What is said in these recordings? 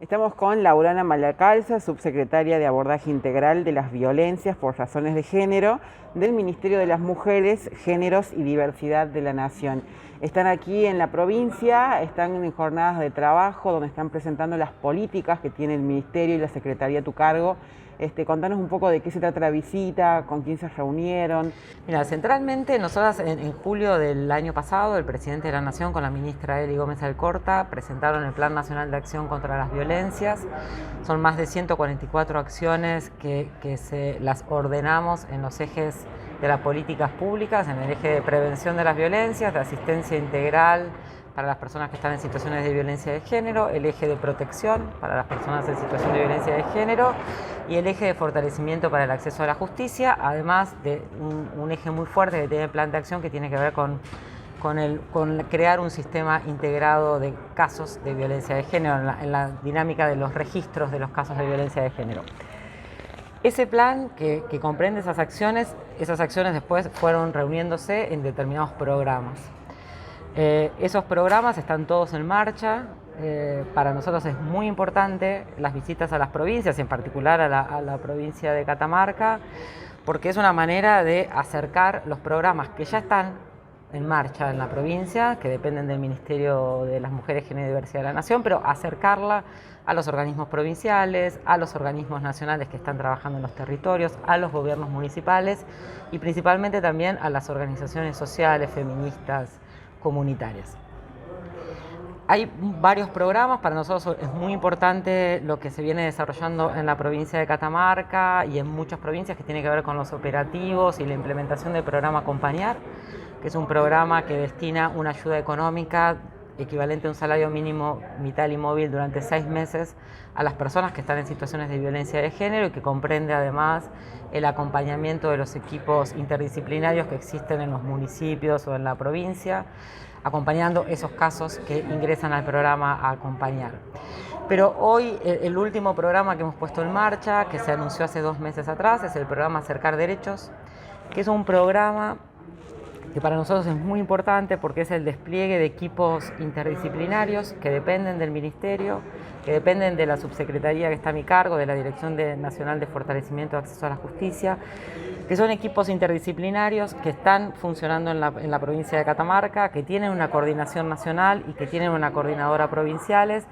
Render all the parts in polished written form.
Estamos con Laurana Malacalza, subsecretaria de Abordaje Integral de las Violencias por Razones de Género del Ministerio de las Mujeres, Géneros y Diversidad de la Nación. Están aquí en la provincia, están en jornadas de trabajo donde están presentando las políticas que tiene el Ministerio y la Secretaría a tu cargo. Contanos un poco de qué se trata la visita, con quién se reunieron. Mira, centralmente nosotras en julio del año pasado, el presidente de la Nación con la ministra Eli Gómez Alcorta presentaron el Plan Nacional de Acción contra las Violencias. Son más de 144 acciones que se las ordenamos en los ejes de las políticas públicas, en el eje de prevención de las violencias, de asistencia integral para las personas que están en situaciones de violencia de género, el eje de protección para las personas en situación de violencia de género y el eje de fortalecimiento para el acceso a la justicia, además de un eje muy fuerte que tiene el plan de acción que tiene que ver con crear un sistema integrado de casos de violencia de género en la dinámica de los registros de los casos de violencia de género. Ese plan que comprende esas acciones después fueron reuniéndose en determinados programas. Esos programas están todos en marcha. Para nosotros es muy importante las visitas a las provincias, en particular a la provincia de Catamarca, porque es una manera de acercar los programas que ya están en marcha en la provincia, que dependen del Ministerio de las Mujeres, Género y Diversidad de la Nación, pero acercarla a los organismos provinciales, a los organismos nacionales que están trabajando en los territorios, a los gobiernos municipales y principalmente también a las organizaciones sociales, feministas, comunitarias. Hay varios programas, para nosotros es muy importante lo que se viene desarrollando en la provincia de Catamarca y en muchas provincias que tiene que ver con los operativos y la implementación del programa Acompañar, que es un programa que destina una ayuda económica equivalente a un salario mínimo vital y móvil durante 6 meses a las personas que están en situaciones de violencia de género y que comprende además el acompañamiento de los equipos interdisciplinarios que existen en los municipios o en la provincia, acompañando esos casos que ingresan al programa a Acompañar. Pero hoy el último programa que hemos puesto en marcha, que se anunció hace 2 meses atrás, es el programa Acercar Derechos, que es un programa que para nosotros es muy importante porque es el despliegue de equipos interdisciplinarios que dependen del Ministerio, que dependen de la subsecretaría que está a mi cargo, de la Dirección Nacional de Fortalecimiento de Acceso a la Justicia, que son equipos interdisciplinarios que están funcionando en la provincia de Catamarca, que tienen una coordinación nacional y que tienen una coordinadora provinciales,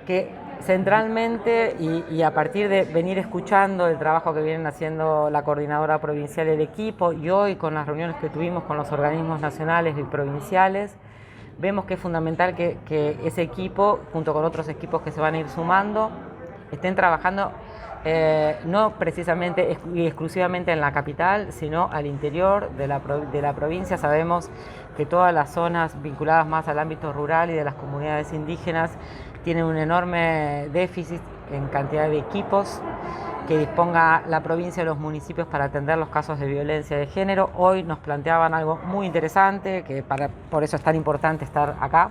que centralmente y a partir de venir escuchando el trabajo que vienen haciendo la coordinadora provincial y el equipo, y hoy con las reuniones que tuvimos con los organismos nacionales y provinciales, vemos que es fundamental que ese equipo, junto con otros equipos que se van a ir sumando, estén trabajando no precisamente y exclusivamente en la capital, sino al interior de la provincia. Sabemos que todas las zonas vinculadas más al ámbito rural y de las comunidades indígenas tienen un enorme déficit en cantidad de equipos que disponga la provincia y los municipios para atender los casos de violencia de género. Hoy nos planteaban algo muy interesante, que por eso es tan importante estar acá,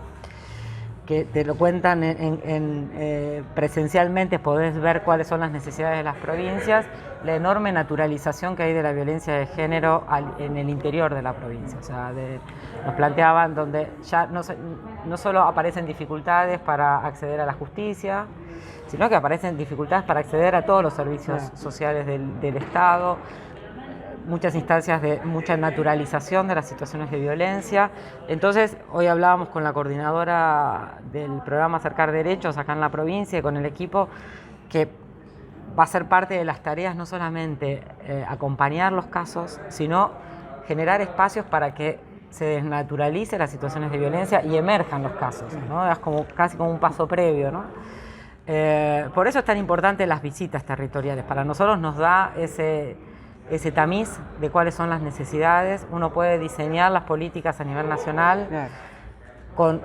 que te lo cuentan presencialmente, podés ver cuáles son las necesidades de las provincias, la enorme naturalización que hay de la violencia de género en el interior de la provincia. O sea, nos planteaban donde ya no solo aparecen dificultades para acceder a la justicia, sino que aparecen dificultades para acceder a todos los servicios sociales del Estado, muchas instancias de mucha naturalización de las situaciones de violencia. Entonces, hoy hablábamos con la coordinadora del programa Acercar Derechos acá en la provincia y con el equipo, que va a ser parte de las tareas no solamente acompañar los casos, sino generar espacios para que se desnaturalice las situaciones de violencia y emerjan los casos, ¿no? Es casi como un paso previo, ¿no? Por eso es tan importante las visitas territoriales. Para nosotros nos da ese tamiz de cuáles son las necesidades. Uno puede diseñar las políticas a nivel nacional,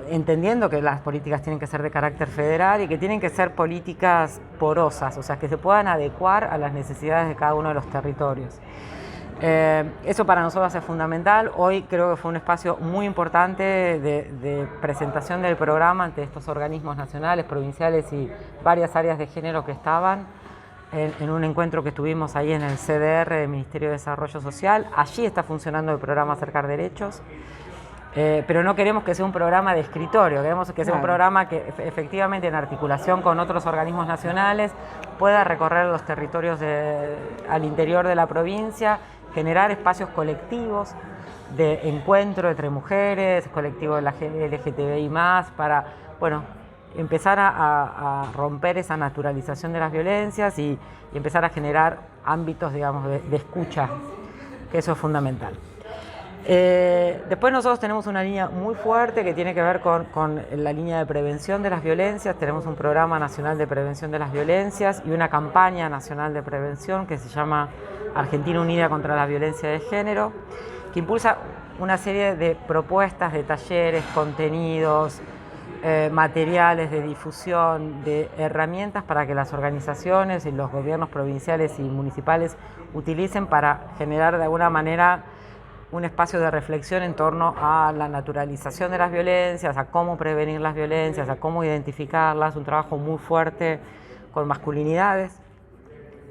entendiendo que las políticas tienen que ser de carácter federal y que tienen que ser políticas porosas, o sea, que se puedan adecuar a las necesidades de cada uno de los territorios. Eso para nosotros es fundamental. Hoy creo que fue un espacio muy importante de presentación del programa ante estos organismos nacionales, provinciales y varias áreas de género que estaban en un encuentro que tuvimos ahí en el CDR del Ministerio de Desarrollo Social. Allí está funcionando el programa Acercar Derechos. Pero no queremos que sea un programa de escritorio, queremos que sea un programa que efectivamente en articulación con otros organismos nacionales pueda recorrer los territorios al interior de la provincia, generar espacios colectivos de encuentro entre mujeres, colectivos de la LGTBI+, para, bueno, empezar a romper esa naturalización de las violencias y empezar a generar ámbitos, digamos, de escucha, que eso es fundamental. Después nosotros tenemos una línea muy fuerte que tiene que ver con la línea de prevención de las violencias. Tenemos un programa nacional de prevención de las violencias y una campaña nacional de prevención que se llama Argentina Unida contra la Violencia de Género, que impulsa una serie de propuestas, de talleres, contenidos, materiales de difusión, de herramientas para que las organizaciones y los gobiernos provinciales y municipales utilicen para generar de alguna manera un espacio de reflexión en torno a la naturalización de las violencias, a cómo prevenir las violencias, a cómo identificarlas, un trabajo muy fuerte con masculinidades.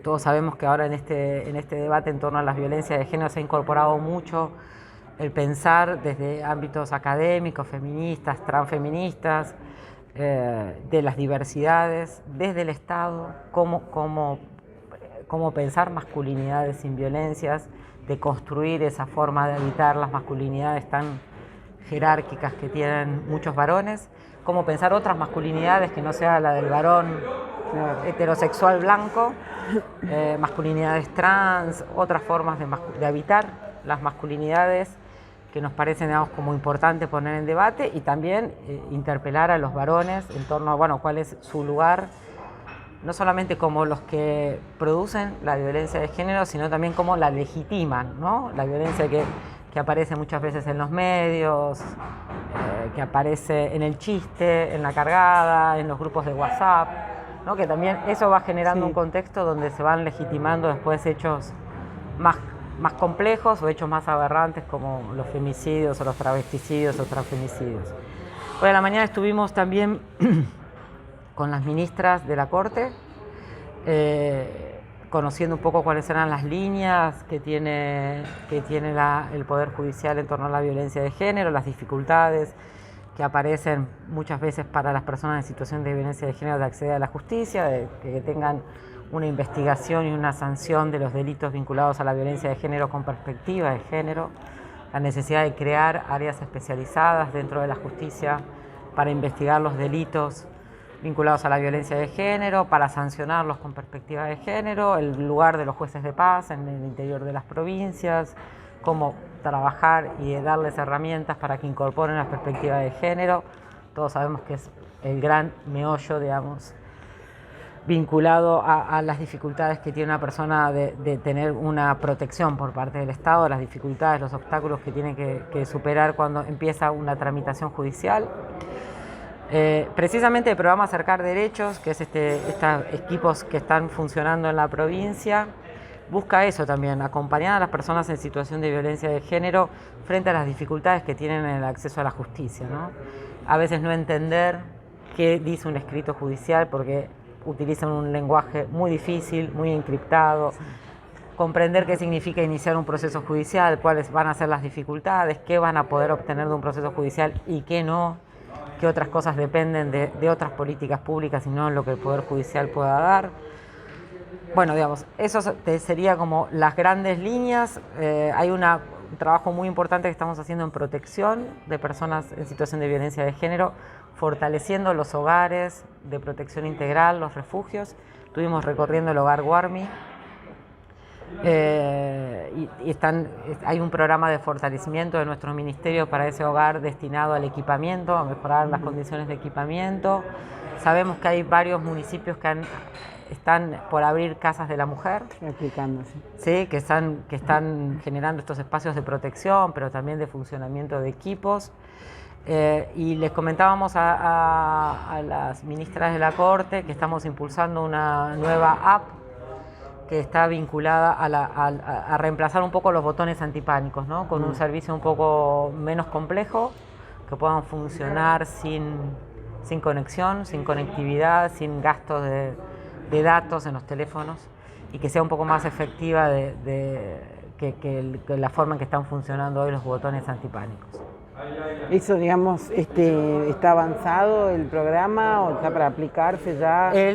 Todos sabemos que ahora en este debate en torno a las violencias de género se ha incorporado mucho el pensar desde ámbitos académicos, feministas, transfeministas, de las diversidades, desde el Estado, cómo pensar masculinidades sin violencias, de construir esa forma de habitar las masculinidades tan jerárquicas que tienen muchos varones, cómo pensar otras masculinidades que no sea la del varón heterosexual blanco, masculinidades trans, otras formas de habitar las masculinidades que nos parecen, digamos, como importante poner en debate y también interpelar a los varones en torno a, bueno, cuál es su lugar, no solamente como los que producen la violencia de género, sino también como la legitiman, ¿no? La violencia que aparece muchas veces en los medios, que aparece en el chiste, en la cargada, en los grupos de WhatsApp, ¿no? Que también eso va generando un contexto donde se van legitimando después hechos más complejos o hechos más aberrantes como los femicidios o los travesticidios o transfemicidios. Hoy a la mañana estuvimos también con las ministras de la Corte, conociendo un poco cuáles eran las líneas que tiene el Poder Judicial en torno a la violencia de género, las dificultades que aparecen muchas veces para las personas en situación de violencia de género de acceder a la justicia, de que tengan una investigación y una sanción de los delitos vinculados a la violencia de género con perspectiva de género, la necesidad de crear áreas especializadas dentro de la justicia para investigar los delitos vinculados a la violencia de género, para sancionarlos con perspectiva de género, el lugar de los jueces de paz en el interior de las provincias, cómo trabajar y darles herramientas para que incorporen la perspectiva de género. Todos sabemos que es el gran meollo, digamos, vinculado a las dificultades que tiene una persona de tener una protección por parte del Estado, las dificultades, los obstáculos que tiene que superar cuando empieza una tramitación judicial. Precisamente el programa Acercar Derechos, que es estos equipos que están funcionando en la provincia, busca eso también, acompañar a las personas en situación de violencia de género frente a las dificultades que tienen en el acceso a la justicia, ¿no? A veces no entender qué dice un escrito judicial porque utilizan un lenguaje muy difícil, muy encriptado, comprender qué significa iniciar un proceso judicial, cuáles van a ser las dificultades, qué van a poder obtener de un proceso judicial y qué no, qué otras cosas dependen de otras políticas públicas y no en lo que el Poder Judicial pueda dar. Bueno, digamos, eso sería como las grandes líneas. Hay un trabajo muy importante que estamos haciendo en protección de personas en situación de violencia de género, fortaleciendo los hogares de protección integral, los refugios. Estuvimos recorriendo el hogar Guarmi. Hay un programa de fortalecimiento de nuestro ministerio para ese hogar destinado al equipamiento, a mejorar las condiciones de equipamiento. Sabemos que hay varios municipios que están por abrir casas de la mujer, aplicándose. Sí, que están generando estos espacios de protección, pero también de funcionamiento de equipos. Y les comentábamos a las ministras de la Corte que estamos impulsando una nueva app que está vinculada a reemplazar un poco los botones antipánicos, ¿no? Con un servicio un poco menos complejo, que puedan funcionar sin conexión, sin conectividad, sin gastos de datos en los teléfonos y que sea un poco más efectiva que la forma en que están funcionando hoy los botones antipánicos. Eso, digamos, ¿está avanzado el programa o está para aplicarse ya? El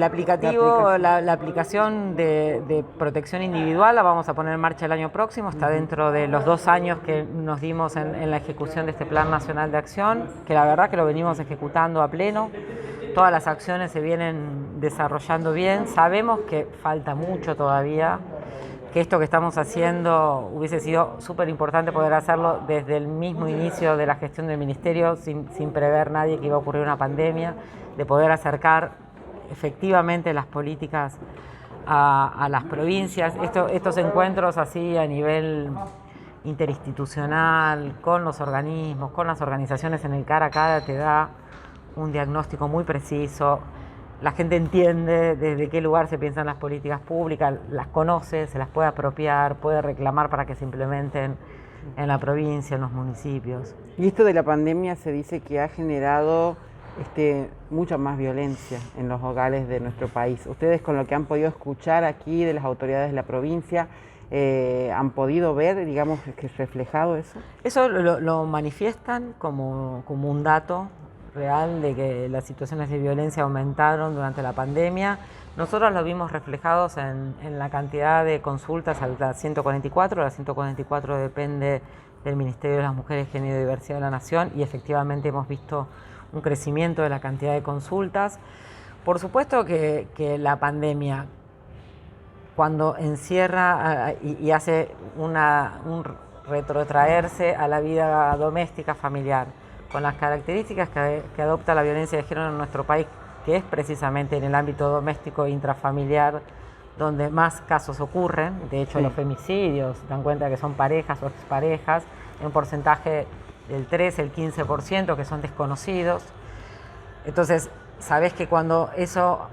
aplicativo, la aplicación de protección individual la vamos a poner en marcha el año próximo, está dentro de los 2 años que nos dimos en la ejecución de este Plan Nacional de Acción, que la verdad que lo venimos ejecutando a pleno. Todas las acciones se vienen desarrollando bien, sabemos que falta mucho todavía, que esto que estamos haciendo hubiese sido súper importante poder hacerlo desde el mismo inicio de la gestión del Ministerio, sin prever nadie que iba a ocurrir una pandemia, de poder acercar efectivamente las políticas a las provincias. Estos encuentros así a nivel interinstitucional, con los organismos, con las organizaciones en el cara a cara, te da un diagnóstico muy preciso. La gente entiende desde qué lugar se piensan las políticas públicas, las conoce, se las puede apropiar, puede reclamar para que se implementen en la provincia, en los municipios. Y esto de la pandemia se dice que ha generado mucha más violencia en los hogares de nuestro país. Ustedes, con lo que han podido escuchar aquí de las autoridades de la provincia, ¿han podido ver, digamos, que reflejado eso? Eso lo manifiestan como un dato real de que las situaciones de violencia aumentaron durante la pandemia. Nosotros lo vimos reflejados en la cantidad de consultas a la 144. La 144 depende del Ministerio de las Mujeres, Género y Diversidad de la Nación, y efectivamente hemos visto un crecimiento de la cantidad de consultas. Por supuesto que la pandemia, cuando encierra y hace un retrotraerse a la vida doméstica familiar, con las características que adopta la violencia de género en nuestro país, que es precisamente en el ámbito doméstico e intrafamiliar donde más casos ocurren. De hecho, sí, los femicidios, se dan cuenta que son parejas o exparejas, en un porcentaje del 13, el 15%, que son desconocidos. Entonces, sabés que cuando eso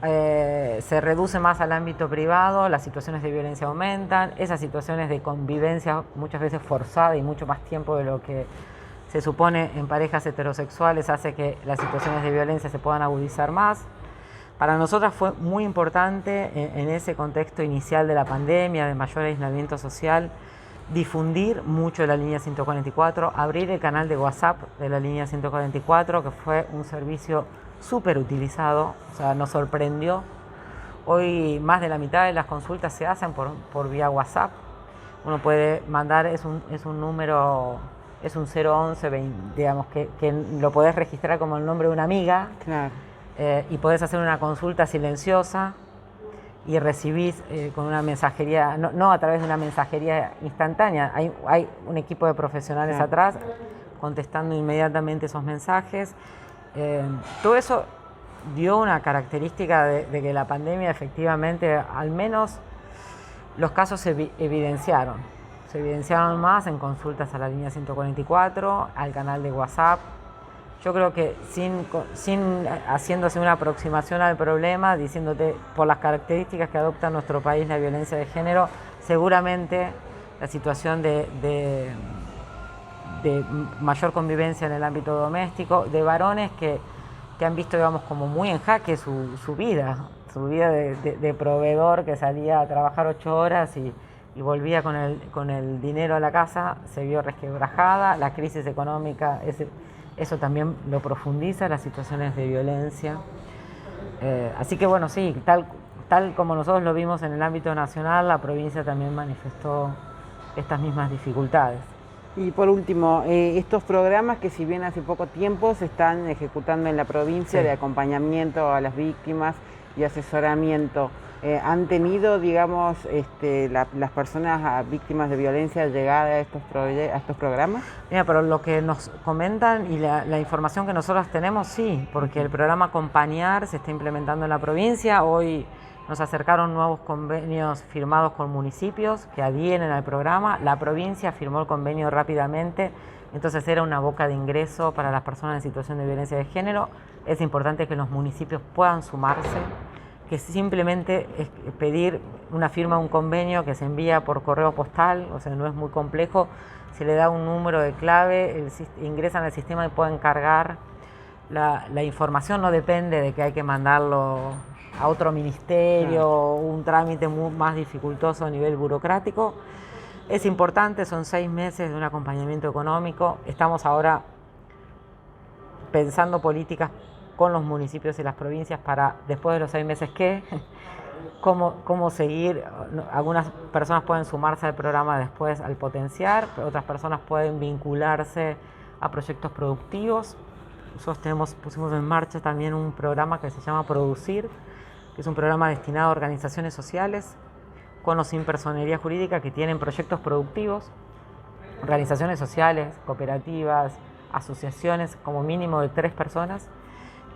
se reduce más al ámbito privado, las situaciones de violencia aumentan, esas situaciones de convivencia muchas veces forzada y mucho más tiempo de lo que se supone en parejas heterosexuales, hace que las situaciones de violencia se puedan agudizar más. Para nosotras fue muy importante en ese contexto inicial de la pandemia, de mayor aislamiento social, difundir mucho la línea 144, abrir el canal de WhatsApp de la línea 144, que fue un servicio súper utilizado, o sea, nos sorprendió. Hoy más de la mitad de las consultas se hacen por vía WhatsApp. Uno puede mandar, es un número, es un 011, digamos, que lo podés registrar como el nombre de una amiga. Claro. Y podés hacer una consulta silenciosa y recibís con una mensajería, no a través de una mensajería instantánea, hay un equipo de profesionales atrás contestando inmediatamente esos mensajes. Todo eso dio una característica de que la pandemia efectivamente, al menos los casos se evidenciaron más en consultas a la línea 144, al canal de WhatsApp. Yo creo que sin haciéndose una aproximación al problema, diciéndote por las características que adopta nuestro país la violencia de género, seguramente la situación de mayor convivencia en el ámbito doméstico, de varones que han visto, digamos, como muy en jaque su vida de proveedor, que salía a trabajar 8 horas y volvía con el dinero a la casa, se vio resquebrajada. La crisis económica, eso también lo profundiza, las situaciones de violencia. Así que bueno, sí, tal como nosotros lo vimos en el ámbito nacional, la provincia también manifestó estas mismas dificultades. Y por último, estos programas que, si bien hace poco tiempo se están ejecutando en la provincia, sí, de acompañamiento a las víctimas y asesoramiento, ¿han tenido, digamos, las personas víctimas de violencia llegada a estos programas? Mira, pero lo que nos comentan y la información que nosotros tenemos, sí, porque el programa Acompañar se está implementando en la provincia. Hoy nos acercaron nuevos convenios firmados con municipios que adhieren al programa. La provincia firmó el convenio rápidamente, entonces era una boca de ingreso para las personas en situación de violencia de género. Es importante que los municipios puedan sumarse, que simplemente es pedir una firma, un convenio que se envía por correo postal, o sea, no es muy complejo. Se le da un número de clave, ingresan al sistema y pueden cargar la información. No depende de que hay que mandarlo a otro ministerio, un trámite más dificultoso a nivel burocrático. Es importante, son 6 meses de un acompañamiento económico. Estamos ahora pensando políticas con los municipios y las provincias para después de los 6 meses cómo seguir. Algunas personas pueden sumarse al programa después al potenciar, pero otras personas pueden vincularse a proyectos productivos. Nosotros pusimos en marcha también un programa que se llama Producir, que es un programa destinado a organizaciones sociales con o sin personería jurídica que tienen proyectos productivos, organizaciones sociales, cooperativas, asociaciones, como mínimo de 3 personas,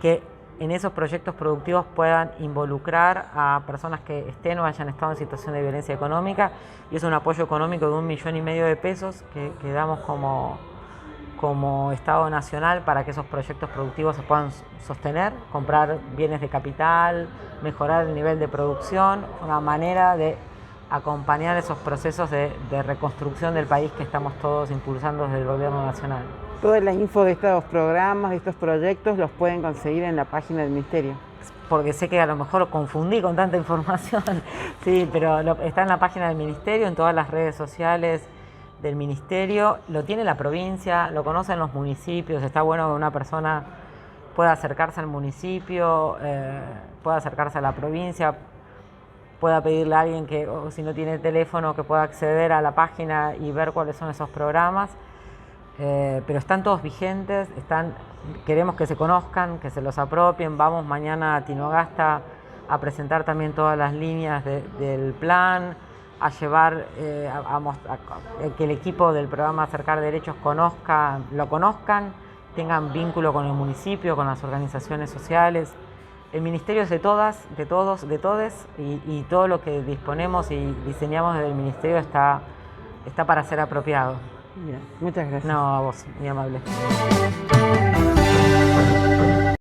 que en esos proyectos productivos puedan involucrar a personas que estén o hayan estado en situación de violencia económica, y es un apoyo económico de 1,5 millones de pesos que damos como Estado Nacional para que esos proyectos productivos se puedan sostener, comprar bienes de capital, mejorar el nivel de producción, una manera de acompañar esos procesos de reconstrucción del país que estamos todos impulsando desde el Gobierno Nacional. Toda la info de estos programas, de estos proyectos, los pueden conseguir en la página del Ministerio. Porque sé que a lo mejor confundí con tanta información, sí, pero está en la página del Ministerio, en todas las redes sociales del Ministerio, lo tiene la provincia, lo conocen los municipios. Está bueno que una persona pueda acercarse al municipio, pueda acercarse a la provincia, pueda pedirle a alguien que, o si no tiene teléfono, que pueda acceder a la página y ver cuáles son esos programas. Pero están todos vigentes, queremos que se conozcan, que se los apropien. Vamos mañana a Tinogasta a presentar también todas las líneas del plan, a llevar, que el equipo del programa Acercar Derechos lo conozcan, tengan vínculo con el municipio, con las organizaciones sociales. El ministerio es de todas, de todos, de todes, y todo lo que disponemos y diseñamos desde el ministerio está para ser apropiado. Bien, muchas gracias. No, a vos, muy amable.